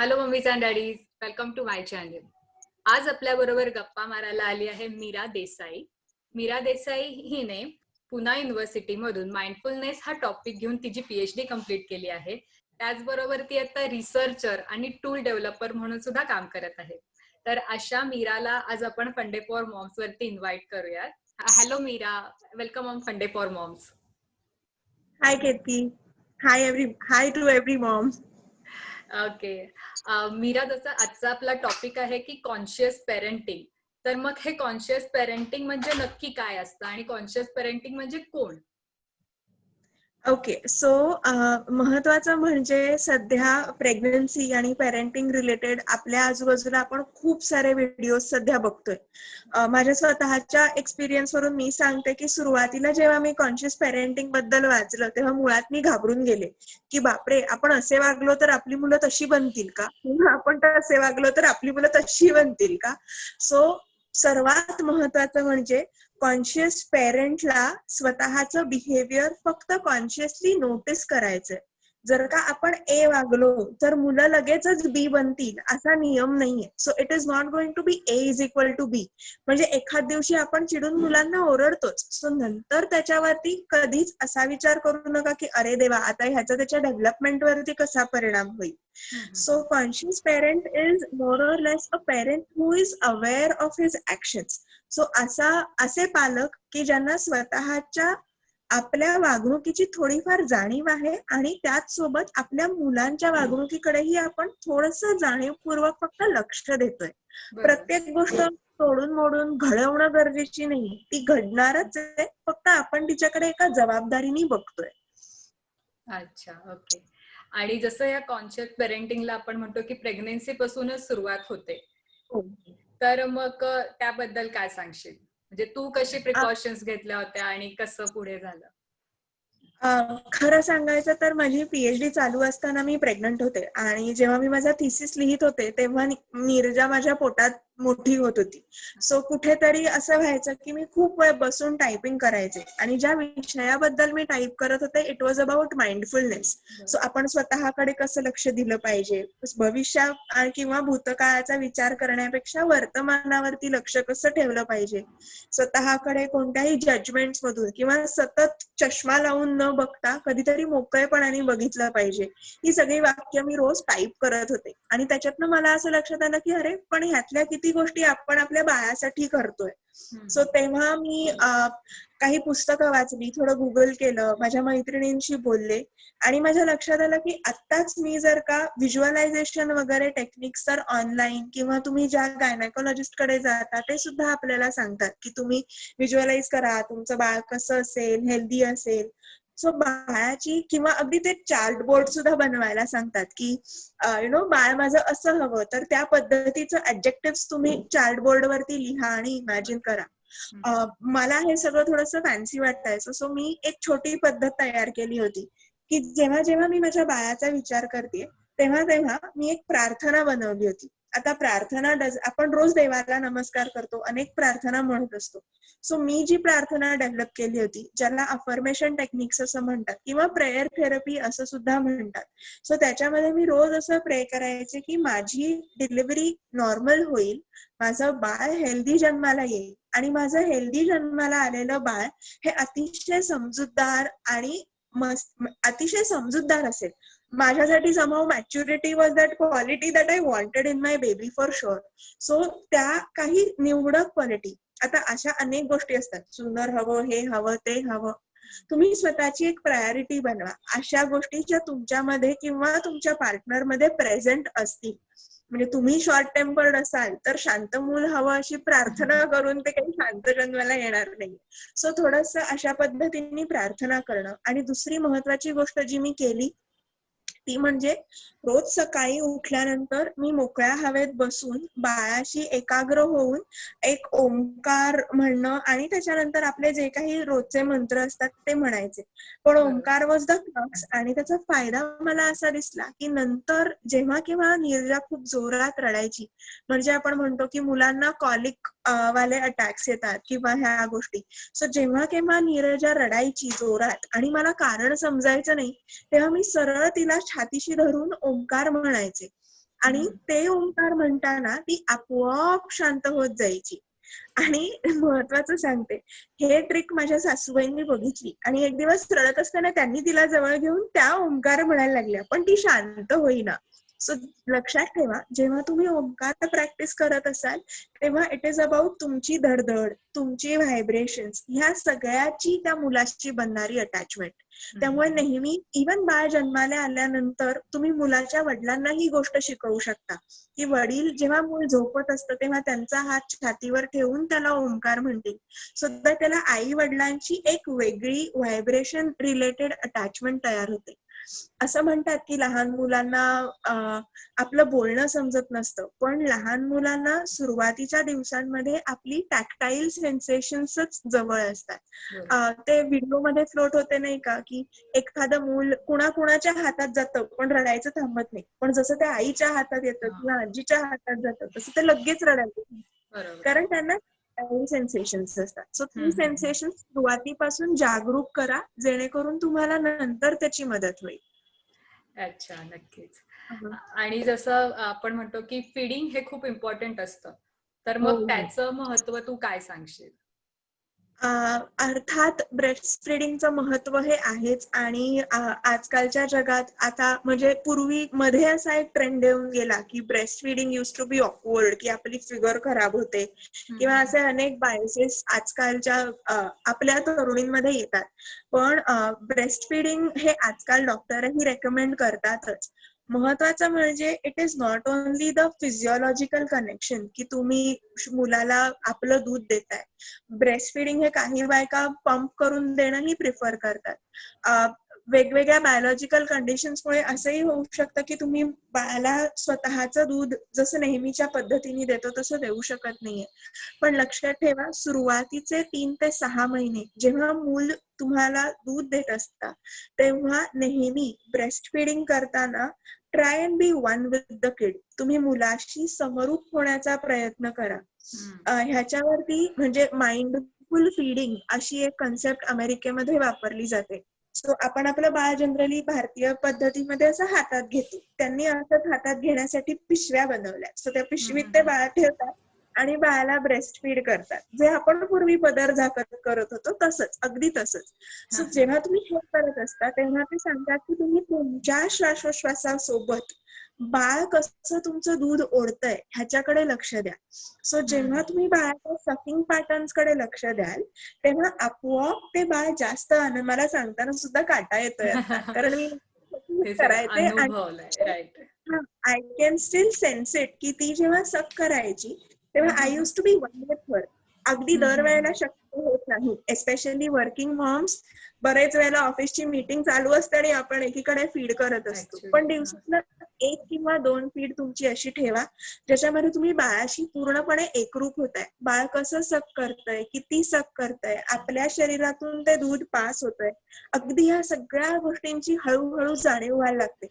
Hello mummies and daddies, welcome to my channel. आज आपल्या बरोबर गप्पा मारायला आली आहे मीरा देसाई. मीरा देसाई हिने पुना युनिव्हर्सिटी मधून माइंडफुलनेस हा टॉपिक घेऊन तिची पीएचडी कंप्लीट केली आहे. त्याचबरोबर ती आता रिसर्चर आणि टूल डेव्हलपर म्हणून सुद्धा काम करत आहे. तर अशा मीराला आज आपण फंडे फॉर मॉम्स वरती इन्व्हाइट करूयात. Hello Meera, welcome on fundae for moms. Hi Kirti. Hi to every mom. Okay. Meera, जसं आजचा आपला टॉपिक आहे की कॉन्शियस पेरेंटिंग, तर मग हे कॉन्शियस पेरेंटिंग म्हणजे नक्की काय असतं आणि कॉन्शियस पेरेंटिंग म्हणजे कोण? ओके, सो महत्वाचं म्हणजे सध्या प्रेग्नन्सी आणि पेरेंटिंग रिलेटेड आपल्या आजूबाजूला आपण खूप सारे व्हिडिओज सध्या बघतोय. माझ्या स्वतःच्या एक्सपिरियन्स वरून मी सांगते की सुरुवातीला जेव्हा मी कॉन्शियस पेरेंटिंग बद्दल वाचलं तेव्हा मुळात मी घाबरून गेले की बापरे, आपण असे वागलो तर आपली मुलं तशी बनतील का, किंवा आपण तसे वागलो तर आपली मुलं तशी बनतील का. सो सर्वात महत्वाचं म्हणजे कॉन्शियस पेरेंटला स्वतःचं बिहेवियर फक्त कॉन्शियसली नोटीस करायचंय. जर का आपण ए वागलो तर मुलं लगेचच बी बनतील असा नियम नाहीये. So it is not going to be A is equal to B. म्हणजे एखाद दिवशी आपण चिडून मुलांना ओरडतोच, सो नंतर त्याच्यावरती कधीच असा विचार करू नका की अरे देवा, आता ह्याचा त्याच्या डेव्हलपमेंट वरती कसा परिणाम होईल. So conscious parent is more or less a parent who is aware of his actions. So असे पालक की ज्यांना स्वतःच्या आपल्या वागणुकीची थोडीफार जाणीव आहे आणि त्याच सोबत आपल्या मुलांच्या वागणुकीकडेही आपण थोडंसं जाणीवपूर्वक फक्त लक्ष देतोय. प्रत्येक गोष्ट तोडून मोडून घडवणं गरजेची नाही, ती घडणारच आहे, फक्त आपण तिच्याकडे एका जबाबदारीने बघतोय. अच्छा, ओके. आणि जसं या कॉन्शियस पेरेंटिंगला आपण म्हणतो की प्रेग्नन्सी पासूनच सुरुवात होते, तर मग त्याबद्दल काय सांगशील? म्हणजे तू कशी प्रिकॉशन्स घेतल्या होत्या आणि कसं पुढे झालं? खरं सांगायचं तर माझी पीएचडी चालू असताना मी प्रेग्नंट होते आणि जेव्हा मी माझा थिसिस लिहित होते तेव्हा नीरजा माझ्या पोटात मोठी होत होती. सो कुठेतरी असं व्हायचं की मी खूप वेळ बसून टायपिंग करायचे आणि ज्या विषयाबद्दल मी टाईप करत होते it was about mindfulness. So आपण स्वतःकडे कसं लक्ष दिलं पाहिजे, भविष्या किंवा भूतकाळाचा विचार करण्यापेक्षा वर्तमानावरती लक्ष कसं ठेवलं पाहिजे, स्वतःकडे कोणत्याही जजमेंट्स मधून किंवा सतत चष्मा लावून न बघता कधीतरी मोकळेपणाने बघितलं पाहिजे, ही सगळी वाक्य मी रोज टाईप करत होते. आणि त्याच्यातनं मला असं लक्षात आलं की अरे पण ह्यातल्या किती गोष्टी आपण आपल्या बाळासाठी करतोय. सो तेव्हा मी काही पुस्तकं वाचली, थोडं गुगल केलं, माझ्या मैत्रिणींशी बोलले आणि माझ्या लक्षात आलं की आत्ताच मी जर का व्हिज्युअलायझेशन वगैरे टेक्निक्स तर ऑनलाईन किंवा तुम्ही ज्या गायनेकोलॉजिस्ट कडे जाता ते सुद्धा आपल्याला सांगतात की तुम्ही व्हिज्युअलाइज करा, तुमचं बाळ कसं असेल, हेल्दी असेल. सो बाळाची किंवा अगदी ते चार्ट बोर्ड सुद्धा बनवायला सांगतात की बाळ माझं असं हवं, तर त्या पद्धतीचं ऍडजेक्टिव्ह तुम्ही चार्ट बोर्ड वरती लिहा आणि इमॅजिन करा. मला हे सगळं थोडंसं फॅन्सी वाटायचं. सो मी एक छोटी पद्धत तयार केली होती की जेव्हा जेव्हा मी माझ्या बाळाचा विचार करते तेव्हा तेव्हा मी एक प्रार्थना बनवली होती. आता प्रार्थना आपण रोज देवाला नमस्कार करतो, अनेक प्रार्थना म्हणत असतो. सो मी जी प्रार्थना डेव्हलप केली होती, ज्याला अफर्मेशन टेक्निक्स असं म्हणतात किंवा प्रेयर थेरपी असं सुद्धा म्हणतात. सो त्याच्यामध्ये मी रोज असं प्रे करायचे की माझी डिलिव्हरी नॉर्मल होईल, माझं बाळ हेल्दी जन्माला येईल आणि माझं हेल्दी जन्माला आलेलं बाळ हे अतिशय समजूतदार आणि अतिशय समजूतदार असेल. माझ्यासाठी somehow maturity was that quality that I wanted in my baby for sure. So त्या काही निवडक क्वालिटी, आता अशा अनेक गोष्टी असतात, सुंदर हवं, हे हवं, ते हवं. तुम्ही स्वतःची एक प्रायोरिटी बनवा, अशा गोष्टी ज्या तुमच्यामध्ये किंवा तुमच्या पार्टनरमध्ये प्रेझेंट असतील. म्हणजे तुम्ही शॉर्ट टेम्पर्ड असाल तर शांत मूल हवं अशी प्रार्थना करून ते काही शांत जन्माला येणार नाही. सो थोडंसं अशा पद्धतीने प्रार्थना करणं. आणि दुसरी महत्वाची गोष्ट जी मी केली ती म्हणजे रोज सकाळी उठल्यानंतर मी मोकळ्या हवेत बसून बाळाशी एकाग्र होऊन एक ओंकार म्हणणं आणि त्याच्यानंतर आपले जे काही रोजचे मंत्र असतात ते म्हणायचे. पण ओंकार वॉज द क्रक्स आणि त्याचा फायदा मला असा दिसला की नंतर जेव्हा केव्हा नीरजा खूप जोरात रडायची, म्हणजे आपण म्हणतो की मुलांना कॉलिक वाले अटॅक्स येतात किंवा ह्या गोष्टी. सो जेव्हा केव्हा नीरजा रडायची जोरात आणि मला कारण समजायचं नाही, तेव्हा मी सरळ तिला छातीशी धरून ओंकार म्हणायचे आणि ते ओंकार म्हणताना ती आपोआप शांत होत जायची. आणि महत्वाचं सांगते, हे ट्रिक माझ्या सासूबाईंनी बघितली आणि एक दिवस रडत असताना त्यांनी तिला जवळ घेऊन त्या ओंकार म्हणायला लागल्या, पण ती शांत होईना. सो लक्षात ठेवा, जेव्हा तुम्ही ओंकार प्रॅक्टिस करत असाल तेव्हा इट इज अबाउट तुमची धडधड, तुमची व्हायब्रेशन्स, ह्या सगळ्याची त्या मुलाशी बनणारी अटॅचमेंट. त्यामुळे नेहमी इव्हन बाळ जन्माला आल्यानंतर तुम्ही मुलाच्या वडिलांना ही गोष्ट शिकवू शकता की वडील जेव्हा मूल झोपत असतं तेव्हा त्यांचा हात छातीवर ठेवून त्याला ओंकार म्हणतील. सुद्धा त्याला आई वडिलांची एक वेगळी व्हायब्रेशन रिलेटेड अटॅचमेंट तयार होते. असं म्हणतात की लहान मुलांना आपलं बोलणं समजत नसतं, पण लहान मुलांना सुरुवातीच्या दिवसांमध्ये आपली टॅक्टाईल सेन्सेशन्सच जवळ असतात. ते व्हिडिओमध्ये फ्लोट होते नाही का, की एखादं मूल कुणाच्या हातात जातं पण रडायचं थांबत नाही, पण जसं त्या आईच्या हातात येतं किंवा आजीच्या हातात जातं तसं ते लगेच रडायचं, कारण त्यांना सेन्सेशन्स असतात. सो ती सेन्सेशन सुरुवातीपासून जागरूक करा, जेणेकरून तुम्हाला नंतर त्याची मदत होईल. अच्छा, नक्कीच. आणि जसं आपण म्हणतो की फीडिंग हे खूप इम्पॉर्टंट असतं, तर मग त्याचं महत्व तू काय सांगशील? अर्थात ब्रेस्ट फीडिंगचं महत्व हे आहेच. आणि आजकालच्या जगात आता म्हणजे पूर्वी मध्ये असा एक ट्रेंड येऊन गेला की breastfeeding used to be awkward, की आपली फिगर खराब होते किंवा असे अनेक बायसेस आजकालच्या आपल्या तरुणींमध्ये येतात. पण ब्रेस्ट फीडिंग हे आजकाल डॉक्टरही रेकमेंड करतातच. महत्वाचं म्हणजे it is not only the physiological connection की तुम्ही मुलाला आपलं दूध देताय. ब्रेस्ट फीडिंग हे काही बायका पंप करून देणंही प्रिफर करतात. वेगवेगळ्या बायोलॉजिकल कंडिशन्समुळे असंही होऊ शकतं की तुम्ही बाळाला स्वतःचं दूध जसं नेहमीच्या पद्धतीने देतो तसं देऊ शकत नाहीये. पण लक्षात ठेवा, सुरुवातीचे 3 ते 6 महिने जेव्हा मूल तुम्हाला दूध देत असता तेव्हा नेहमी ब्रेस्ट फीडिंग करताना try and be one with the kid. तुम्ही मुलाशी समरूप होण्याचा प्रयत्न करा. ह्याच्यावरती म्हणजे माइंडफुल फीडिंग अशी एक कन्सेप्ट अमेरिकेमध्ये वापरली जाते. सो आपण आपलं बाळ जनरली भारतीय पद्धतीमध्ये असं हातात घेतो, त्यांनी असं हातात घेण्यासाठी पिशव्या बनवल्या. सो त्या पिशवीत ते बाळ ठेवतात आणि बाळाला ब्रेस्ट फीड करतात, जे आपण पूर्वी पदर झाकत करत होतो तसंच, अगदी तसंच. सो जेव्हा तुम्ही हे करत असता तेव्हा ते सांगतात की तुम्ही तुमच्या श्वासोश्वासासोबत बाळ कसं तुमचं दूध ओढतंय ह्याच्याकडे लक्ष द्या. सो जेव्हा तुम्ही बाळाच्या सकिंग पॅटर्न्स कडे लक्ष द्याल तेव्हा आपोआप ते बाळ जास्त आनंद, मला सांगताना सुद्धा काटा येतोय कारण मी करायचे आणि I can still sense it की ती जेव्हा सक करायची तेव्हा I used to be one with her. अगदी दरवेळेला शक्य होत नाही, एस्पेशली वर्किंग मॉम्स. बरेच वेळेला ऑफिसची मीटिंग चालू असते आणि आपण एकीकडे फीड करत असतो, पण दिवसातनं 1 किंवा 2 फीड तुमची अशी ठेवा ज्याच्यामध्ये तुम्ही बाळाशी पूर्णपणे एकरूप होताय. बाळ कसं सक करतंय, किती सक करतंय, आपल्या शरीरातून ते दूध पास होतंय, अगदी ह्या सगळ्या गोष्टींची हळूहळू जाणीव व्हायला लागते.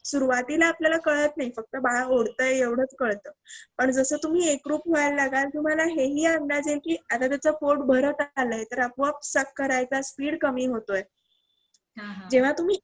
सुरुवातीला आपल्याला कळत नाही, फक्त बाळ ओढतंय एवढंच कळतं, पण जसं तुम्ही एकरूप व्हायला लागाल तुम्हाला हेही अंदाज येईल की आता त्याचं पोट भरत आलंय तर आपोआप सक करायचा स्पीड कमी होतोय. जेव्हा तुम्ही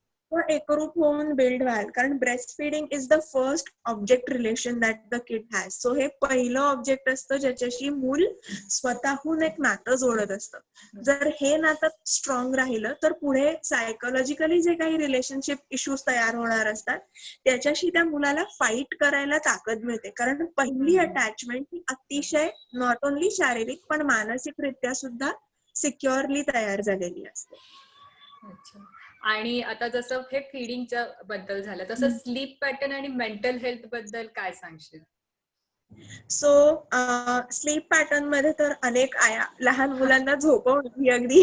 एकरूप होऊन बिल्ड व्हाल, कारण breast feeding is the first object relation that the kid has. So हे पहिलं ऑब्जेक्ट असतं ज्याच्याशी मूल स्वतःहून एक नातं जोडत असतं. जर हे नातं स्ट्रॉंग राहिलं तर पुढे सायकोलॉजिकली जे काही रिलेशनशिप इश्यूज तयार होणार असतात त्याच्याशी त्या मुलाला फाईट करायला ताकद मिळते, कारण पहिली अटॅचमेंट ही अतिशय नॉट ओनली शारीरिक पण मानसिकरित्या सुद्धा सिक्युअरली तयार झालेली असते. अच्छा. आणि आता जसं हे फीडिंगच्या बद्दल झालं तसं स्लीप पॅटर्न आणि मेंटल हेल्थ बद्दल काय सांगशील? सो स्लीप पॅटर्न मध्ये तर अनेक आया लहान मुलांना झोपवणं ही अगदी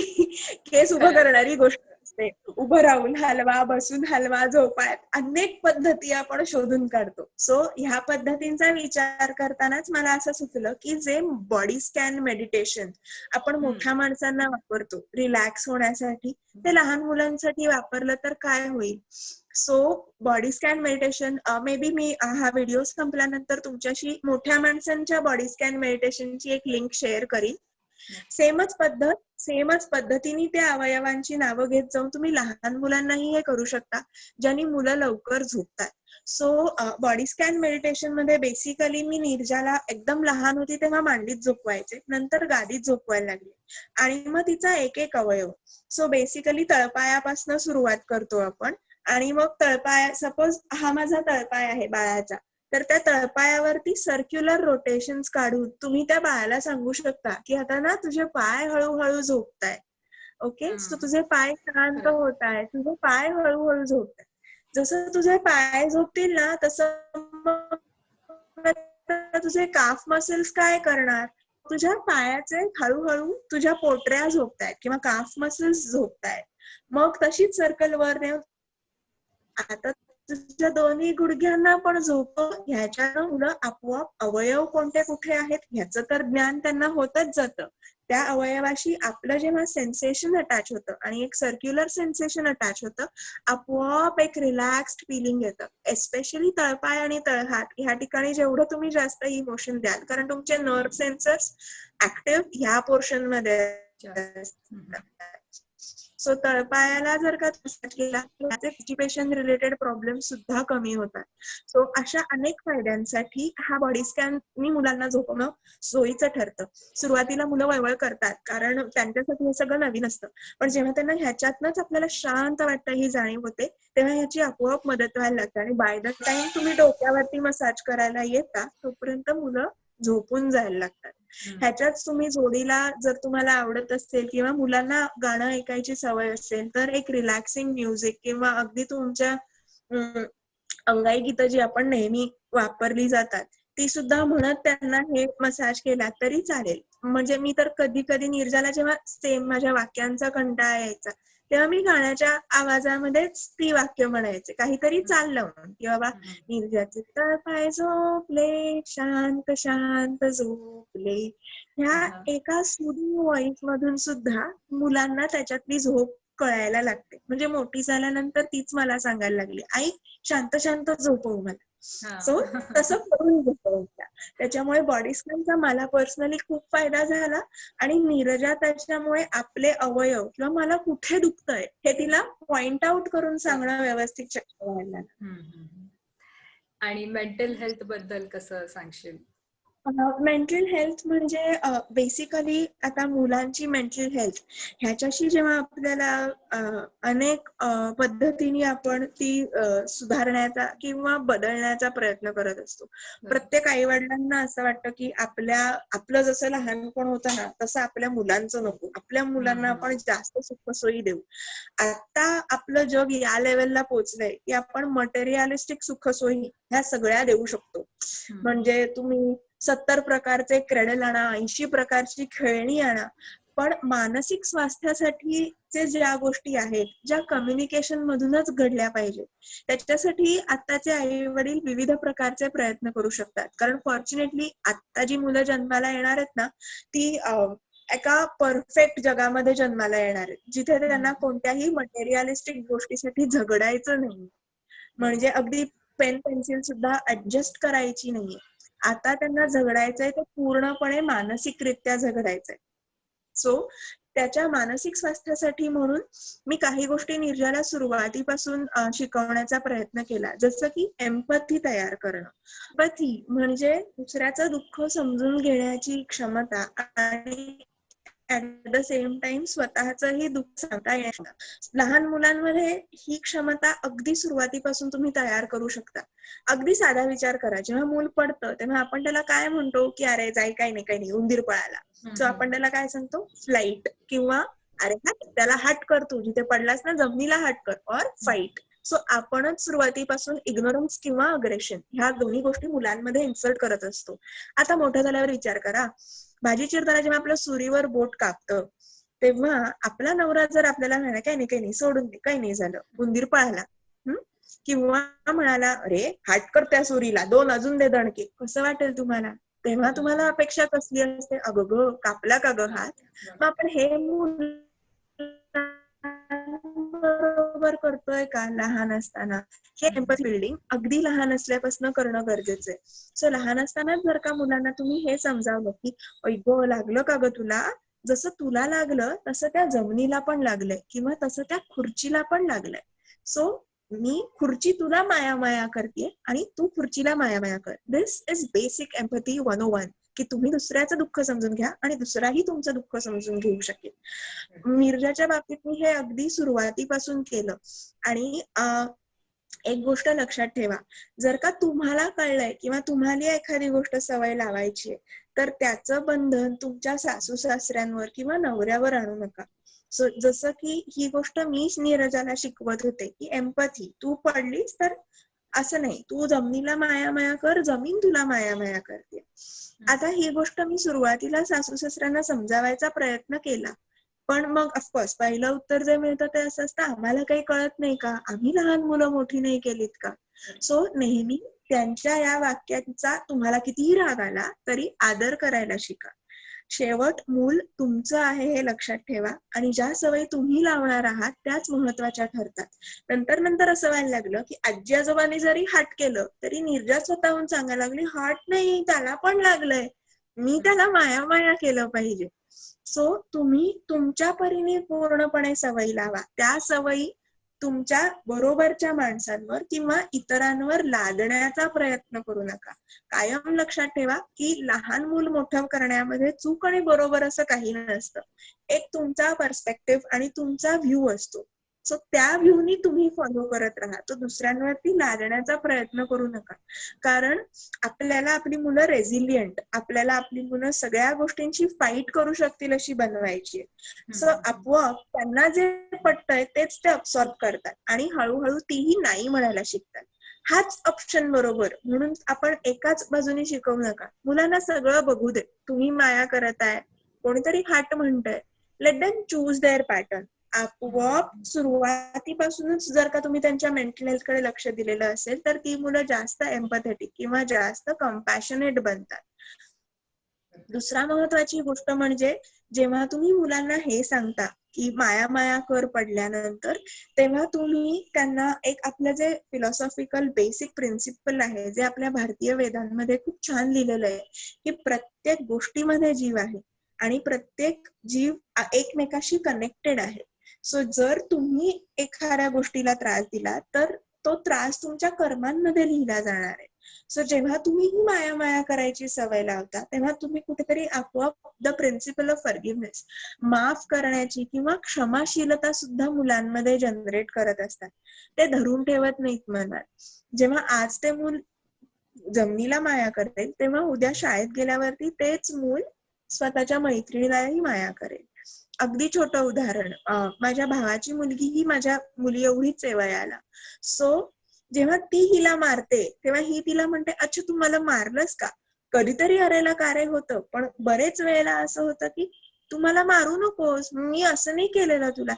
केस उभं करणारी गोष्ट असते. उभं राहून हलवा, बसून हलवा, झोपाय अनेक पद्धती आपण शोधून काढतो. सो ह्या पद्धतींचा विचार करतानाच मला असं सुचलं की जे बॉडी स्कॅन मेडिटेशन आपण मोठ्या माणसांना वापरतो रिलॅक्स होण्यासाठी, ते लहान मुलांसाठी वापरलं तर काय होईल. So body scan meditation maybe मी हा व्हिडिओ संपल्यानंतर तुमच्याशी मोठ्या माणसांच्या बॉडी स्कॅन मेडिटेशनची एक लिंक शेअर करीन. सेमच पद्धतीने त्या अवयवांची नावं घेत जाऊन तुम्ही लहान मुलांनाही हे करू शकता, ज्यांनी मुलं लवकर झोपतात. सो बॉडी स्कॅन मेडिटेशन मध्ये बेसिकली मी नीरजाला एकदम लहान होती तेव्हा मांडीत झोपवायचे, नंतर गादीत झोपवायला लागले आणि मग तिचा एक एक अवयव. सो बेसिकली तळपायापासून सुरुवात करतो आपण आणि मग तळपाय, सपोज हा माझा तळपाय आहे बाळाचा, तर त्या तळपायावरती सर्क्युलर रोटेशन्स काढून तुम्ही त्या बाळाला सांगू शकता की आता ना तुझे पाय हळूहळू झोपताय. ओके, सो तुझे पाय शांत होत आहे, तुझे पाय हळूहळू झोपत आहे. जसं तुझे पाय झोपतील ना तसं तुझे काफ मसल्स काय करणार, तुझ्या पायाचे हळूहळू तुझ्या पोटऱ्या झोपतायत किंवा काफ मसल्स झोपतायत. मग तशीच सर्कल वर नेऊन आता तुझ्या दोन्ही गुडघ्यांना पण झोप, ह्याच्यानं मुलं आपोआप अवयव कोणते कुठे आहेत ह्याचं तर ज्ञान त्यांना होतच जातं. त्या अवयवाशी आपलं जेव्हा सेन्सेशन अटॅच होतं आणि एक सर्क्युलर सेन्सेशन अटॅच होतं, आपोआप एक रिलॅक्स्ड फिलिंग येतं. एस्पेशली तळपाय आणि तळहात ह्या ठिकाणी जेवढं तुम्ही जास्त इमोशन द्याल, कारण तुमचे नर्व्ह सेन्सर्स ऍक्टिव्ह ह्या पोर्शन मध्ये असतात. सो तळपायाला जर का मसाज केला तर कॉन्स्टिपेशन रिलेटेड प्रॉब्लेम सुद्धा कमी होतात. सो अशा अनेक फायद्यांसाठी हा बॉडी स्कॅन मी मुलांना झोपवणं सोयीचं ठरतं. सुरुवातीला मुलं वळवळ करतात कारण त्यांच्यासाठी हे सगळं नवीन असतं, पण जेव्हा त्यांना ह्याच्यातनच आपल्याला शांत वाटतं ही जाणीव होते तेव्हा ह्याची आपोआप मदत व्हायला लागते. आणि बाय द टाइम तुम्ही डोक्यावरती मसाज करायला येता तोपर्यंत मुलं झोपून जायला लागतात. ह्याच्यात तुम्ही जोडीला जर तुम्हाला आवडत असेल किंवा मुलांना गाणं ऐकायची सवय असेल तर एक रिलॅक्सिंग म्युझिक किंवा अगदी तुमच्या अंगाई गीतं जी आपण नेहमी वापरली जातात ती सुद्धा म्हणत त्यांना हे मसाज केला तरी चालेल. म्हणजे मी तर कधी कधी नीरजाला जेव्हा सेम माझ्या वाक्यांचा कंटाळा यायचा तेव्हा मी गाण्याच्या आवाजामध्येच ती वाक्य म्हणायचे, काहीतरी चाललं म्हणून की बाबा नीरजाचे तळपाय झोपले शांत शांत झोपले. ह्या एका सुरू व्हॉइस मधून सुद्धा मुलांना त्याच्यातली झोप कळायला लागते. म्हणजे मोठी झाल्यानंतर तीच मला सांगायला लागली, आई शांत शांत झोपव मला. सो तसं करून झोपवता. त्याच्यामुळे बॉडी स्कॅनचा मला पर्सनली खूप फायदा झाला आणि नीरजा त्याच्यामुळे आपले अवयव किंवा मला कुठे दुखतंय हे तिला पॉइंट आउट करून सांगणं व्यवस्थित शक्य व्हायला लागलं. आणि मेंटल हेल्थ बद्दल कसं सांगशील? मेंटल हेल्थ म्हणजे बेसिकली आता मुलांची मेंटल हेल्थ ह्याच्याशी जेव्हा आपल्याला अनेक पद्धतीने आपण ती सुधारण्याचा किंवा बदलण्याचा प्रयत्न करत असतो. प्रत्येक आई वडिलांना असं वाटतं की आपलं जसं लहानपण होतं ना तसं आपल्या मुलांचं नको, आपल्या मुलांना आपण जास्त सुखसोयी देऊ. आता आपलं जग या लेवलला पोहोचलंय की आपण मटेरियलिस्टिक सुखसोयी ह्या सगळ्या देऊ शकतो. म्हणजे तुम्ही 70 प्रकारचे क्रेडल आणा, 80 प्रकारची खेळणी आणा, पण मानसिक स्वास्थ्यासाठी ज्या गोष्टी आहेत ज्या कम्युनिकेशन मधूनच घडल्या पाहिजे त्याच्यासाठी आत्ताचे आई वडील विविध प्रकारचे प्रयत्न करू शकतात. कारण फॉर्च्युनेटली आता जी मुलं जन्माला येणार आहेत ना ती एका परफेक्ट जगामध्ये जन्माला येणार आहेत जिथे त्यांना कोणत्याही मटेरियलिस्टिक गोष्टीसाठी झगडायचं नाही. म्हणजे अगदी पेन पेन्सिल सुद्धा ऍडजस्ट करायची नाहीये. आता त्यांना झगडायचंय ते पूर्णपणे मानसिकरित्या झगडायचंय. सो त्याच्या मानसिक स्वास्थ्यासाठी म्हणून मी काही गोष्टी नीरजाला सुरुवातीपासून शिकवण्याचा प्रयत्न केला, जसं की एम्पॅथी तयार करणं. एम्पॅथी म्हणजे दुसऱ्याचं दुःख समजून घेण्याची क्षमता आणि ऍट द सेम टाइम स्वतःचंही दुःख सांगता येणं. लहान मुलांमध्ये ही क्षमता अगदी सुरुवातीपासून तुम्ही तयार करू शकता. अगदी साधा विचार करा, जेव्हा मूल पडतं तेव्हा आपण त्याला काय म्हणतो की अरे जाई काही नाही उंदीर पळाला. सो आपण त्याला काय सांगतो, फ्लाईट, किंवा अरे त्याला हट कर, तू जिथे पडलास ना जमिनीला हट कर, और फाईट. सो आपणच सुरुवातीपासून इग्नोरन्स किंवा अग्रेशन ह्या दोन्ही गोष्टी मुलांमध्ये इन्सर्ट करत असतो. आता मोठं झाल्यावर विचार करा, भाजी चिरताना जेव्हा आपलं सुरीवर बोट कापतं तेव्हा आपला नवरा जर आपल्याला म्हणाला काही नाही सोडून दे, काही नाही झालं, उंदीर पळाला, किंवा म्हणाला अरे हाट कर त्या सुरीला, 2 अजून दे दणके, कसं वाटेल तुम्हाला? तेव्हा तुम्हाला अपेक्षा कसली असते, अगं ग कापला का ग हात? मग आपण हे बरोबर करतोय का लहान असताना? हे एम्पॅथी बिल्डिंग अगदी लहान असल्यापासून करणं गरजेचं आहे. सो लहान असतानाच जर का मुलांना तुम्ही हे समजावलं की ऐक लागलं का ग तुला, जसं तुला लागलं तसं त्या जमिनीला पण लागलंय किंवा तसं त्या खुर्चीला पण लागलंय. सो मी खुर्ची तुला माया माया करते आणि तू खुर्चीला माया माया कर. दिस इज बेसिक एम्पॅथी 101, की तुम्ही दुसऱ्याचं दुःख समजून घ्या आणि दुसराही तुमचं दुःख समजून घेऊ शकेल. मिर्जाच्या बाबतीत मी हे अगदी सुरुवातीपासून केलं. आणि एक गोष्ट लक्षात ठेवा, जर का तुम्हाला कळलंय किंवा तुम्हाला एखादी गोष्ट सवय लावायची आहे, तर त्याचं बंधन तुमच्या सासू सासऱ्यांवर किंवा नवऱ्यावर आणू नका. सो जसं की ही गोष्ट मीच नीरजाला शिकवत होते की एम्पॅथी, तू पडलीस तर असं नाही, तू जमिनीला माया माया कर, जमीन तुला माया माया करते. आता ही गोष्ट मी सुरुवातीला सासू सासऱ्यांना समजावायचा प्रयत्न केला, पण मग ऑफकोर्स पहिलं उत्तर जे मिळतं ते असं असतं, आम्हाला काही कळत नाही का, आम्ही लहान मुलं मोठी नाही केलीत का. सो नेहमी त्यांच्या या वाक्यांचा तुम्हाला कितीही राग आला तरी आदर करायला शिका. शेवट मूल तुमचं आहे हे लक्षात ठेवा आणि ज्या सवयी तुम्ही लावणार आहात त्याच महत्वाच्या ठरतात. नंतर असं व्हायला लागलं की आजी आजोबांनी जरी हाट केलं तरी नीरजा स्वतःहून सांगायला लागली, हाट नाही, त्याला पण लागलंय, मी त्याला माया माया केलं पाहिजे. सो तुम्ही तुमच्या परीने पूर्णपणे सवयी लावा. त्या सवयी तुमच्या बरोबरच्या माणसांवर किंवा इतरांवर लादण्याचा प्रयत्न करू नका. कायम लक्षात ठेवा की लहान मूल मोठं करण्यामध्ये चूक आणि बरोबर असं काही नसतं. एक तुमचा पर्स्पेक्टिव्ह आणि तुमचा व्ह्यू असतो. सो त्या व्ह्यूनी तुम्ही फॉलो करत राहा, तो दुसऱ्यांवरती लादण्याचा प्रयत्न करू नका. कारण आपल्याला आपली मुलं रेझिलियंट, आपल्याला आपली मुलं सगळ्या गोष्टींची फाईट करू शकतील अशी बनवायची. सो आपोआप त्यांना जे पटतंय तेच ते अब्सॉर्ब करतात आणि हळूहळू तीही नाही म्हणायला शिकतात. हाच ऑप्शन बरोबर, म्हणून आपण एकाच बाजूने शिकवू नका. मुलांना सगळं बघू दे, तुम्ही माया करत आहे, कोणीतरी हाट म्हणतंय, let them choose their pattern. आपोआप सुरुवातीपासूनच जर का तुम्ही त्यांच्या मेंटल हेल्थकडे लक्ष दिलेलं असेल तर ती मुलं जास्त एम्पॅथेटिक किंवा जास्त कम्पॅशनेट बनतात. दुसरा महत्वाची गोष्ट म्हणजे जेव्हा तुम्ही मुलांना हे सांगता की माया माया कर पडल्यानंतर, तेव्हा तुम्ही त्यांना एक आपलं जे फिलॉसॉफिकल बेसिक प्रिन्सिपल आहे, जे आपल्या भारतीय वेदांमध्ये खूप छान लिहिलेलं आहे की प्रत्येक गोष्टीमध्ये जीव आहे आणि प्रत्येक जीव एकमेकाशी कनेक्टेड आहे. सो जर तुम्ही एखाद्या गोष्टीला त्रास दिला तर तो त्रास तुमच्या कर्मांमध्ये लिहिला जाणार आहे. सो जेव्हा तुम्ही ही माया माया करायची सवय लावता तेव्हा तुम्ही कुठेतरी आपोआप द प्रिन्सिपल ऑफ फॉरगिव्हनेस, माफ करण्याची किंवा क्षमाशीलता सुद्धा मुलांमध्ये जनरेट करत असतात. ते धरून ठेवत नाहीत मनात. जेव्हा आज ते मूल जमिनीला माया करेल तेव्हा उद्या शाळेत गेल्यावरती तेच मूल स्वतःच्या मैत्रिणीलाही माया करेल. अगदी छोटं उदाहरण, माझ्या भावाची मुलगी ही माझ्या मुली एवढीच आहे वयाला. सो जेव्हा ती हिला मारते तेव्हा ही तिला म्हणते, अच्छा तू मला मारलंस का. कधीतरी अरेला कार्य होतं, पण बरेच वेळेला असं होतं की तू मला मारू नकोस, मी असं नाही केलेलं तुला.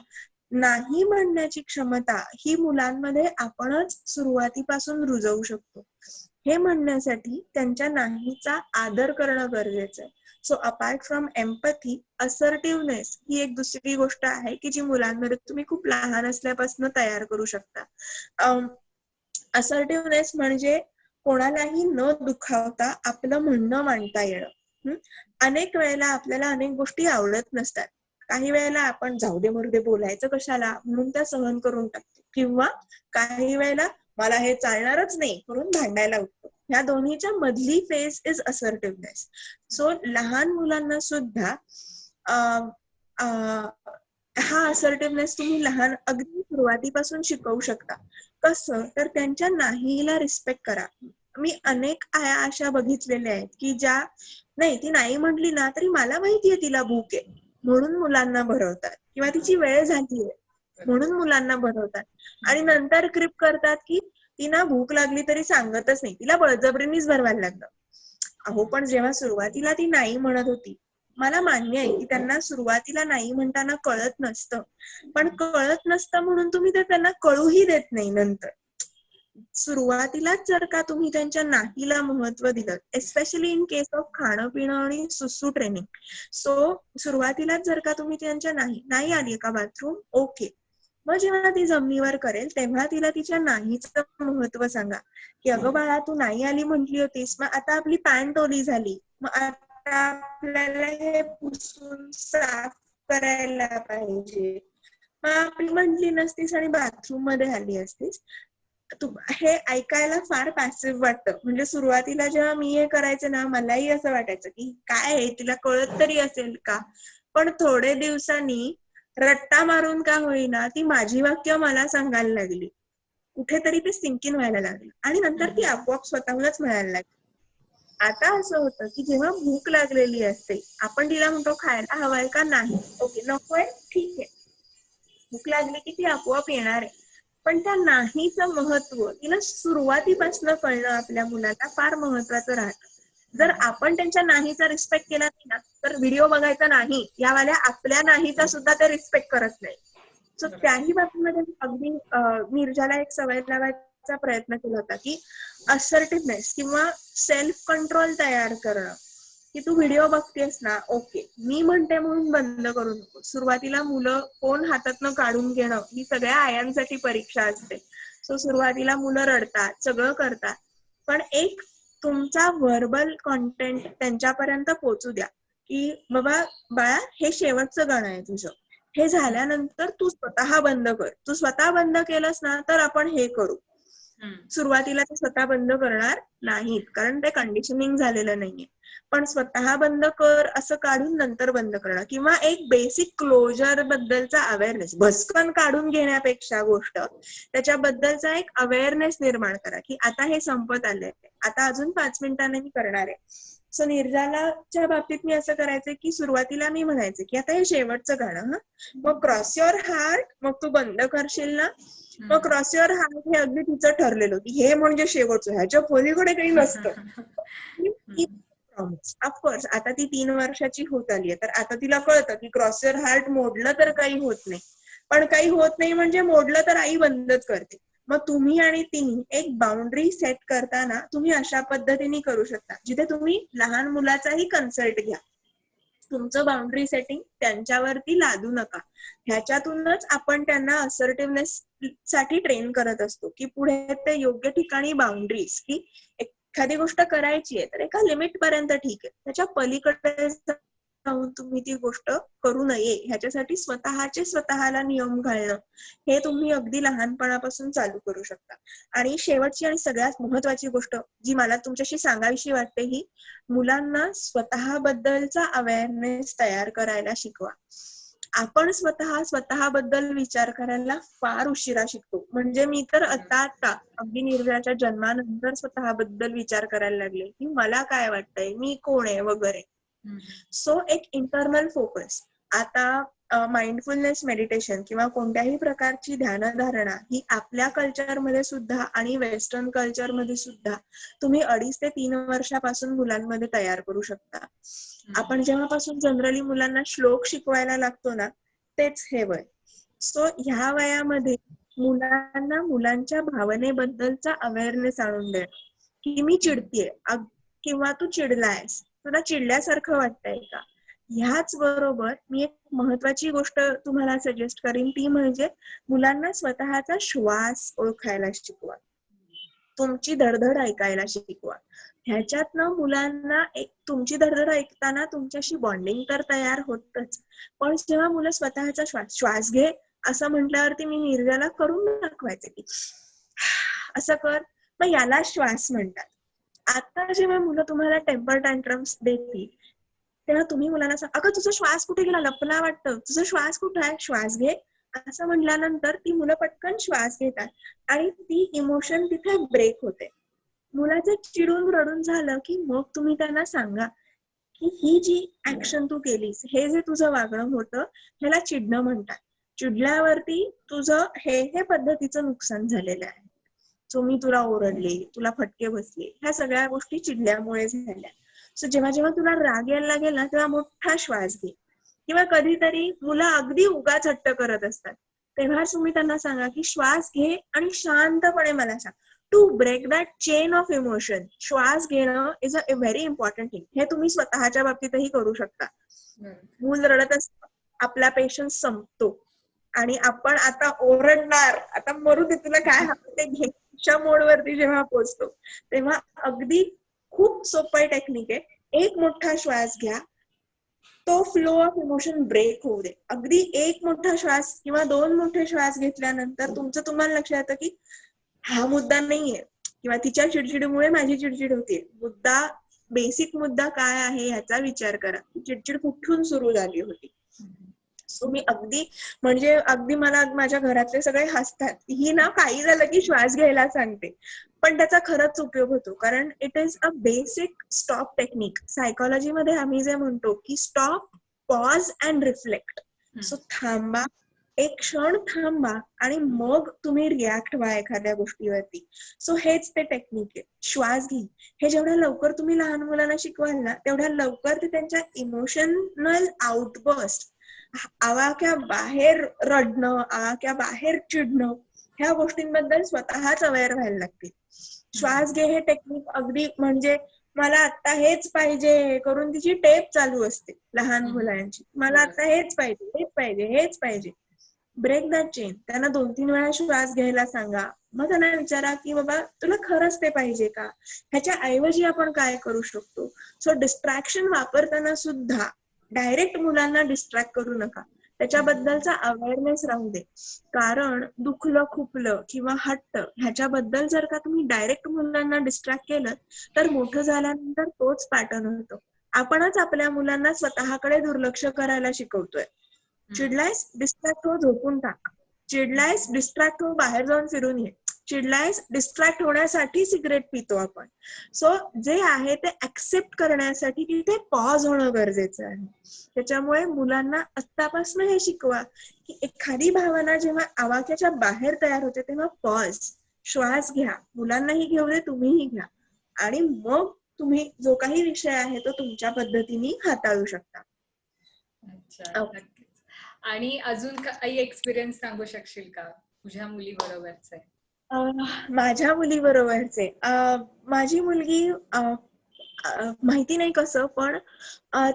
नाही म्हणण्याची क्षमता ही मुलांमध्ये आपणच सुरुवातीपासून रुजवू शकतो. हे म्हणण्यासाठी त्यांच्या नाहीचा आदर करणं गरजेचं आहे. So apart from empathy, assertiveness ही एक दुसरी गोष्ट आहे की जी मुलांमध्ये तुम्ही खूप लहान असल्यापासून तयार करू शकता. असर्टिव्हनेस म्हणजे कोणालाही न दुखावता आपलं म्हणणं मांडता येणं. अनेक वेळेला आपल्याला अनेक गोष्टी आवडत नसतात. काही वेळेला आपण जाऊ दे मरू दे, बोलायचं कशाला म्हणून त्या सहन करून टाकतो, किंवा काही वेळेला मला हे चालणारच नाही म्हणून भांडायला उठतो. ह्या दोन्हीच्या मधली फेज इज असर्टिव्हनेस. सो लहान मुलांना सुद्धा हा असर्टिव्हनेस तुम्ही लहान अगदी सुरुवातीपासून शिकवू शकता. कसं तर त्यांच्या नाहीला रिस्पेक्ट करा. मी अनेक आया अशा बघितलेल्या आहेत की ज्या नाही, ती नाही म्हटली ना तरी मला माहितीये तिला भूक आहे म्हणून मुलांना भरवतात, किंवा तिची वेळ झालीये म्हणून मुलांना भरवतात, आणि नंतर क्रिप करतात की तिला भूक लागली तरी सांगतच नाही, तिला बळजबरीनेच भरवायला लागलं. अहो पण जेव्हा सुरुवातीला ती नाही म्हणत होती, मला मान्य आहे की त्यांना सुरुवातीला नाही म्हणताना कळत नसतं, पण कळत नसतं म्हणून तुम्ही ते त्यांना कळूही देत नाही. नंतर सुरुवातीलाच जर का तुम्ही त्यांच्या नाहीला महत्व दिलं, एस्पेशली इन केस ऑफ खाणं पिणं आणि सुसू ट्रेनिंग. सो सुरुवातीलाच जर का तुम्ही त्यांच्या नाही आली का बाथरूम, ओके, मग जेव्हा ती जमिनीवर करेल तेव्हा तिला तिच्या नाहीचं महत्व सांगा की अगं बाळा तू नाही आली म्हटली होतीस, मग आता आपली पॅन्ट ओली झाली, मग आता आपल्याला हे पुसून साफ करायला पाहिजे. मग आपली म्हटली नसतीस आणि बाथरूम मध्ये आली असतीस. हे ऐकायला फार पॅसिव्ह वाटतं. म्हणजे सुरुवातीला जेव्हा मी हे करायचे ना, मलाही असं वाटायचं की काय आहे, तिला कळत तरी असेल का. पण थोडे दिवसांनी रट्टा मारून का होईना ती माझी वाक्य मला सांगायला लागली. कुठेतरी ते सिंक इन व्हायला लागलं आणि नंतर ती आपोआप स्वतःहूनच म्हणायला लागली. आता असं होतं की जेव्हा भूक लागलेली असते, आपण तिला म्हणतो खायला हवाय का, नाही, ओके नकोय, ठीक आहे. भूक लागली की ती आपोआप येणार आहे. पण त्या नाहीचं महत्व तिला सुरुवातीपासून कळणं आपल्या मुलाला फार महत्वाचं राहतं. जर आपण त्यांच्या नाहीचा रिस्पेक्ट केला नाही ना, तर व्हिडिओ बघायचा नाही यावाल्या आपल्या नाहीचा सुद्धा ते रिस्पेक्ट करत नाही. सो त्याही बाबतीमध्ये अगदी नीरजाला एक सवय लावायचा प्रयत्न केला होता की असर्टिव्हनेस किंवा सेल्फ कंट्रोल तयार करणं. की तू व्हिडिओ बघतेस ना, ओके, मी म्हणते म्हणून बंद करू नको. सुरुवातीला मुलं फोन हातातनं काढून घेणं ही सगळ्या आयांसाठी परीक्षा असते. सो सुरुवातीला मुलं रडतात, सगळं करतात, पण एक तुमचा व्हर्बल कॉन्टेंट त्यांच्यापर्यंत पोहोचू द्या की बाबा बाळा, हे शेवटचं गाणं आहे तुझं, हे झाल्यानंतर तू स्वतः बंद कर. तू स्वतः बंद केलंस ना तर आपण हे करू. सुरुवातीला ते स्वतः बंद करणार नाहीत, कारण ते कंडिशनिंग झालेलं नाहीये. पण स्वतः बंद कर असं काढून नंतर बंद करणं, किंवा एक बेसिक क्लोजर बद्दलचा अवेअरनेस, भस्कन काढून घेण्यापेक्षा गोष्ट त्याच्याबद्दलचा एक अवेअरनेस निर्माण करा की आता हे संपत आलंय, आता अजून 5 मिनिटांनी मी करणार आहे. सो निर्जालाच्या बाबतीत मी असं करायचं की सुरुवातीला मी म्हणायचे की आता हे शेवटचं गाणं, मग क्रॉस युअर हार्ट, मग तू बंद करशील ना, मग क्रॉस युअर हार्ट हे अगदी तिचं ठरलेलं की हे म्हणजे शेवटचं, ह्याच्या पलीकडे काही नसतं. ऑफकोर्स आता ती 3 वर्षाची होत आली आहे, तर आता तिला कळतं की क्रॉस युअर हार्ट मोडलं तर काही होत नाही, पण काही होत नाही म्हणजे मोडलं तर आई बंदच करते. मग तुम्ही आणि तिने एक बाउंड्री सेट करताना तुम्ही अशा पद्धतीने करू शकता, जिथे तुम्ही लहान मुलाचाही कन्सल्ट घ्या. तुमचं बाउंड्री सेटिंग त्यांच्यावरती लादू नका. ह्याच्यातूनच आपण त्यांना असर्टिव्हनेस साठी ट्रेन करत असतो की पुढे ते योग्य ठिकाणी बाउंड्रीज, की एखादी गोष्ट करायची आहे तर एका लिमिट पर्यंत ठीक आहे, त्याच्या पलीकडे जाऊन तुम्ही ती गोष्ट करू नये, ह्याच्यासाठी स्वतःला नियम घालणं हे तुम्ही अगदी लहानपणापासून चालू करू शकता. आणि शेवटची आणि सगळ्यात महत्वाची गोष्ट जी मला तुमच्याशी सांगावीशी वाटते, ही मुलांना स्वतःबद्दलचा अवेअरनेस तयार करायला शिकवा. आपण स्वतःबद्दल विचार करायला फार उशिरा शिकतो. म्हणजे मी तर आता अगदी निर्भयाच्या जन्मानंतर स्वतःबद्दल विचार करायला लागले की मला काय वाटतंय, मी कोण आहे वगैरे. सो एक इंटरनल फोकस. आता माइंडफुलनेस मेडिटेशन किंवा कोणत्याही प्रकारची ध्यानधारणा ही आपल्या कल्चरमध्ये सुद्धा आणि वेस्टर्न कल्चरमध्ये सुद्धा तुम्ही 2.5 ते 3 वर्षापासून मुलांमध्ये तयार करू शकता. आपण जेव्हापासून जनरली मुलांना श्लोक शिकवायला लागतो ना, तेच हे वय. सो ह्या वयामध्ये मुलांना मुलांच्या भावनेबद्दलचा अवेअरनेस आणून देणं की मी चिडतीये किंवा तू चिडलायस, तुला चिडल्यासारखं वाटतंय का. ह्याच बरोबर मी एक महत्वाची गोष्ट तुम्हाला सजेस्ट करीन, ती म्हणजे मुलांना स्वतःचा श्वास ओळखायला शिकवा, तुमची धडधड ऐकायला शिकवा. ह्याच्यातनं मुलांना एक तुमची धडधड ऐकताना तुमच्याशी बॉन्डिंग तर तयार होतच, पण जेव्हा मुलं स्वतःचा श्वास घे असं म्हटल्यावरती मी निर्जाला करून दाखवायचे की असं कर, मग याला श्वास म्हणतात. आता जेव्हा मुलं तुम्हाला टेम्पर टँट्रम्स देतील तेव्हा तुम्ही मुलांना सांगा, अगं तुझा श्वास कुठे गेला, लपला वाटतं, तुझा श्वास कुठे आहे, श्वास घे असं म्हटल्यानंतर ती मुलं पटकन श्वास घेतात आणि ती इमोशन तिथे ब्रेक होते. मुलाचं चिडून रडून झालं की मग तुम्ही त्यांना सांगा की ही जी ऍक्शन तू केलीस, हे जे तुझं वागणं होतं, ह्याला चिडणं म्हणतात. चिडल्यावरती तुझं हे पद्धतीचं नुकसान झालेलं आहे. सो मी तुला ओरडले, तुला फटके बसले, ह्या सगळ्या गोष्टी चिडल्यामुळे झाल्या. सो जेव्हा जेव्हा तुला राग यायला लागेल ना, तेव्हा मोठा श्वास घे. किंवा कधीतरी मुलं अगदी उगाच हट्ट करत असतात, तेव्हा तुम्ही त्यांना सांगा की श्वास घे आणि शांतपणे मला सांग. To break that chain of emotion, श्वास घेणं is a very important thing. हे तुम्ही स्वतःच्या बाबतीतही करू शकता. मूल रडत असतं, आपला पेशन्स संपतो आणि आपण आता ओरडणार, आता मरू दे तुला काय हवं ते घे, मोडवरती जेव्हा पोहोचतो तेव्हा अगदी खूप सोपं टेक्निक आहे एक मोठा श्वास घ्या, तो फ्लो ऑफ इमोशन ब्रेक होऊ दे. अगदी एक मोठा श्वास किंवा 2 मोठे श्वास घेतल्यानंतर तुम्हाला लक्षात येतं की हा मुद्दा नाहीये किंवा तिच्या चिडचिडीमुळे माझी चिडचिड होते. बेसिक मुद्दा काय आहे याचा विचार करा. चिडचिड कुठून सुरू झाली होती. सो मी अगदी मला माझ्या घरातले सगळे हसतात. ही ना काही झालं की श्वास घ्यायला सांगते, पण त्याचा खरंच उपयोग होतो. कारण it is a basic stop technique. सायकोलॉजीमध्ये आम्ही जे म्हणतो की stop, pause and reflect. So थांबा, एक क्षण थांबा आणि मग तुम्ही रिॲक्ट व्हा एखाद्या गोष्टीवरती. सो हेच ते टेक्निक आहे. श्वास घे, हे जेवढ्या लवकर तुम्ही लहान मुलांना शिकवाल ना, तेवढ्या लवकर ते त्यांच्या इमोशनल आउटबर्स्ट, आवाक्या बाहेर रडणं, आवाक्या बाहेर चिडणं, ह्या गोष्टींबद्दल स्वतःच अवेअर व्हायला लागतील. श्वास घे हे टेक्निक अगदी म्हणजे मला आता हेच पाहिजे करून तिची टेप चालू असते लहान मुलांची. मला आता हेच पाहिजे, हेच पाहिजे, हेच पाहिजे. Break that chain. त्यांना 2-3 वेळा श्वास घ्यायला सांगा. मग त्यांना विचारा की बाबा तुला खरंच ते पाहिजे का? ह्याच्या ऐवजी आपण काय करू शकतो? सो डिस्ट्रॅक्शन वापरताना सुद्धा डायरेक्ट मुलांना डिस्ट्रॅक्ट करू नका. त्याच्याबद्दलचा अवेअरनेस राहू दे. कारण दुखलं, खुपलं किंवा हट्ट ह्याच्याबद्दल जर का तुम्ही डायरेक्ट मुलांना डिस्ट्रॅक्ट केलं तर मोठं झाल्यानंतर तोच पॅटर्न होतो. आपणच आपल्या मुलांना स्वतःकडे दुर्लक्ष करायला शिकवतोय. चिडलायस, डिस्ट्रॅक्ट हो, झोपून टाक. चिडलायस, डिस्ट्रॅक्ट हो, बाहेर जाऊन फिरून ये. चिडलायस, डिस्ट्रॅक्ट होण्यासाठी सिगरेट पितो आपण. सो जे आहे ते ऍक्सेप्ट करण्यासाठी तिथे पॉज होणं गरजेचं आहे. त्याच्यामुळे मुलांना आत्तापासून हे शिकवा की एखादी भावना जेव्हा आवाक्याच्या बाहेर तयार होते तेव्हा पॉज, श्वास घ्या. मुलांनाही घेऊ दे, तुम्हीही घ्या. आणि मग तुम्ही जो काही विषय आहे तो तुमच्या पद्धतीने हाताळू शकता. अच्छा, नक्कीच. आणि अजून काही एक्सपिरियन्स सांगू शकशील का तुझ्या मुली बरोबरचे? माझ्या मुली बरोबरचे माझी मुलगी माहिती नाही कसं, पण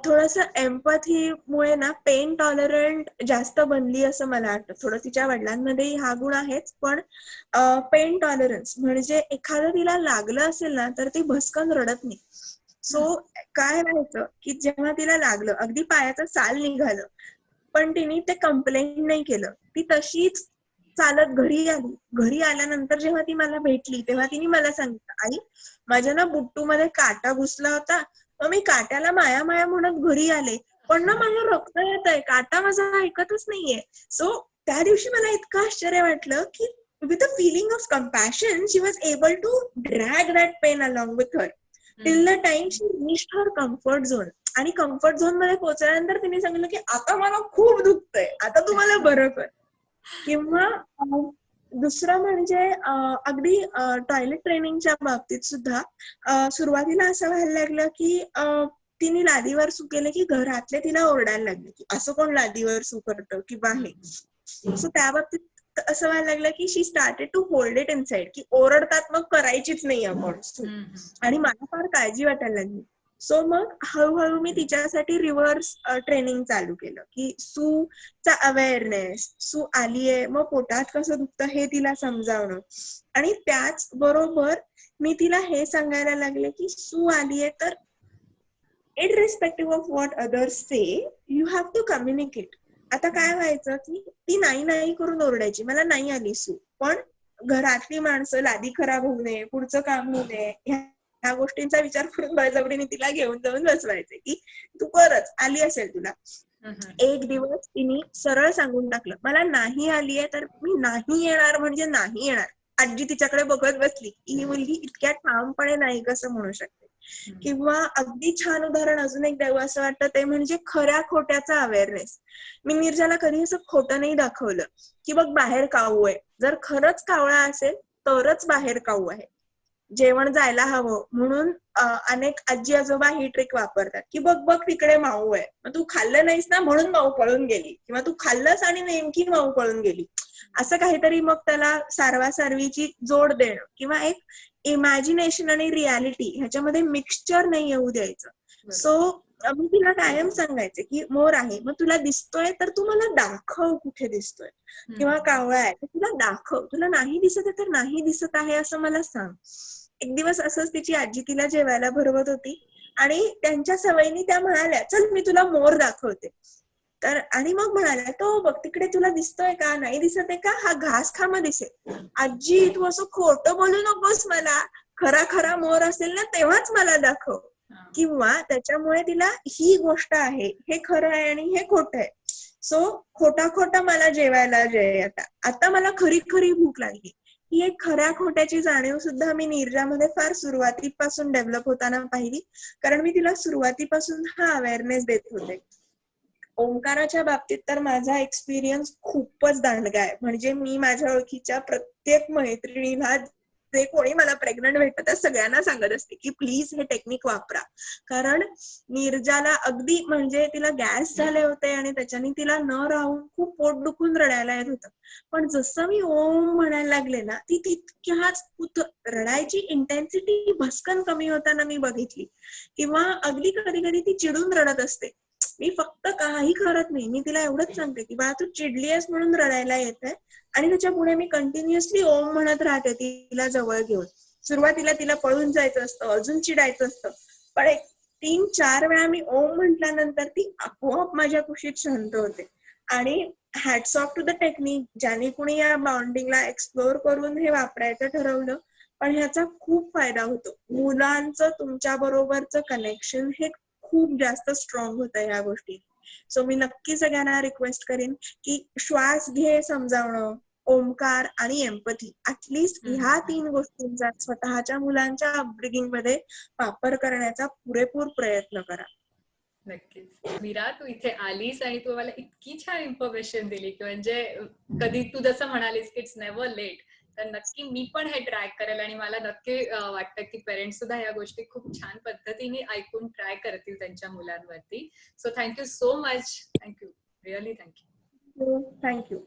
थोडस एम्पथीमुळे ना पेन टॉलरंट जास्त बनली असं मला वाटतं. थोडं तिच्या वडिलांमध्येही हा गुण आहेच, पण पेन टॉलरन्स म्हणजे एखादं तिला लागलं असेल ना तर ती भस्कन रडत नाही. सो काय व्हायचं की जेव्हा तिला लागलं, अगदी पायाचं साल निघालं, पण तिने ते कंप्लेंट नाही केलं. ती तशीच चालत घरी आली. घरी आल्यानंतर जेव्हा ती मला भेटली तेव्हा तिने मला सांगितलं, आई माझ्या ना बुट्टू मध्ये काटा घुसला होता, मग मी काट्याला माया माया म्हणत घरी आले, पण ना मला रक्त येत आहे, काटा माझा ऐकतच नाहीये. सो त्या दिवशी मला इतकं आश्चर्य वाटलं की with a feeling of compassion she was able to drag that pain along with her till the time she reached her comfort zone. आणि कम्फर्ट झोन मध्ये पोहोचल्यानंतर तिने सांगितलं की आता मला खूप दुखतंय, आता तुम्हाला बरं कर. किंवा दुसरं म्हणजे अगदी टॉयलेट ट्रेनिंगच्या बाबतीत सुद्धा सुरुवातीला असं व्हायला लागलं की तिने लादीवर सू केलं की घरातले तिला ओरडायला लागले की असं कोण लादीवर सू करतं किंवा हे. सो त्या बाबतीत असं व्हायला लागलं की she started to hold it inside की ओरडतात मग करायचीच नाही आपण सू. आणि मला फार काळजी वाटायला लागली. सो मग हळूहळू मी तिच्यासाठी रिव्हर्स ट्रेनिंग चालू केलं की सूचा अवेअरनेस, सू आलीये मग पोटात कसं दुखतं हे तिला समजावणं. आणि त्याच बरोबर मी तिला हे सांगायला लागले की सू आलीये तर irrespective of what others say you have to communicate. आता काय व्हायचं की ती नाही नाही करून ओरडायची, मला नाही आली सू, पण घरातली माणसं लादी खराब होऊ नये, पुढचं काम होऊ नये, ह्या गोष्टींचा विचार करून बळजबरीने तिला घेऊन जाऊन बसवायचे की तू करच, आली असेल तुला. एक दिवस तिने सरळ सांगून टाकलं, मला नाही आलीये तर मी नाही येणार म्हणजे नाही येणार. आजी तिच्याकडे बघत बसली की ही मुलगी इतक्या ठामपणे नाही कसं म्हणू शकते. किंवा अगदी छान उदाहरण अजून एक द्यावं असं वाटतं ते म्हणजे खऱ्या खोट्याचा अवेअरनेस. मी नीरजाला कधी असं खोटं नाही दाखवलं की बघ बाहेर काऊ आहे, जर खरंच कावळा असेल तरच बाहेर काऊ आहे, जेवण जायला हवं. म्हणून अनेक आजी आजोबा ही ट्रिक वापरतात की बघ बघ तिकडे माऊ आहे, मग तू खाल्लं नाहीस ना म्हणून माऊ पळून गेली, किंवा तू खाल्लंस आणि नेमकी माऊ पळून गेली, असं काहीतरी. मग त्याला सारवासारवीची जोड देणं किंवा एक इमॅजिनेशन आणि रियालिटी ह्याच्यामध्ये मिक्सचर नाही येऊ द्यायचं. सो मी तिला कायम सांगायचे की मोर आहे, मग तुला दिसतोय तर तू मला दाखव कुठे दिसतोय, किंवा कावळा आहे तर तुला दाखव, तुला नाही दिसत आहे तर नाही दिसत आहे असं मला सांग. एक दिवस असंच तिची आजी तिला जेवायला भरवत होती आणि त्यांच्या सवयीने त्या म्हणाल्या, चल मी तुला मोर दाखवते. तर आणि मग म्हणाल्या, तो बघ तिकडे तुला दिसतोय का, नाही दिसत आहे का, हा घास खामा दिसेल. आजी तू असं खोटं बोलू नकोस मला, खरा खरा मोर असेल ना तेव्हाच मला दाखव. किंवा त्याच्यामुळे तिला ही गोष्ट आहे, हे खरं आहे आणि हे खोटं आहे. सो खोटा खोटा मला जेवायला जे आता मला खरी खरी भूक लागली. ही एक खऱ्या खोट्याची जाणीव सुद्धा मी नीरजामध्ये फार सुरुवातीपासून डेव्हलप होताना पाहिली. कारण मी तिला सुरुवातीपासून हा अवेअरनेस देत होते. ओंकाराच्या बाबतीत तर माझा एक्सपिरियन्स खूपच दांडगा आहे. म्हणजे मी माझ्या ओळखीच्या प्रत्येक मैत्रिणीला, जे कोणी मला प्रेग्नंट भेटत त्या सगळ्यांना सांगत असते की प्लीज हे टेक्निक वापरा. कारण नीरजाला अगदी म्हणजे तिला गॅस झाले होते आणि त्याच्याने तिला न राहून खूप पोट दुखून रडायला येत होतं. पण जसं मी ओम म्हणायला लागले ना, ती तितक्याच रडायची इंटेन्सिटी भस्कन कमी होताना मी बघितली. किंवा अगदी कधी कधी ती चिडून रडत असते. मी फक्त काही करत नाही, मी तिला एवढंच सांगते की बा तू चिडली आहेस म्हणून रडायला येत आहे. आणि त्याच्या पुढे मी कंटिन्युअसली ओम म्हणत राहते तिला जवळ घेऊन. सुरुवातीला तिला पळून जायचं असतं, अजून चिडायचं असतं, पण एक 3-4 वेळा मी ओम म्हटल्यानंतर ती आपोआप माझ्या कुशीत शांत होते. आणि hats off to the technique, ज्याने कुणी या बॉन्डिंगला एक्सप्लोर करून हे वापरायचं ठरवलं. पण ह्याचा खूप फायदा होतो. मुलांचं तुमच्या बरोबरचं कनेक्शन हे खूप जास्त स्ट्रॉंग होतं ह्या गोष्टी. सो मी नक्की सगळ्यांना रिक्वेस्ट करेन की श्वास घे समजावणं, ओंकार आणि एम्पथी, ऍटलीस्ट ह्या 3 गोष्टींचा स्वतःच्या मुलांच्या अपब्रिंगिंग मध्ये वापर करण्याचा पुरेपूर प्रयत्न करा. नक्कीच. मीरा, तू इथे आलीस आणि तू मला इतकी छान इन्फॉर्मेशन दिली की म्हणजे कधी तू जसं म्हणालीस की इट्स नेव्हर लेट, तर नक्की मी पण हे ट्राय करेल. आणि मला नक्की वाटतं की पेरेंट्स सुद्धा या गोष्टी खूप छान पद्धतीने ऐकून ट्राय करतील त्यांच्या मुलांवरती. So thank you so much. Thank you, really thank you. Thank you.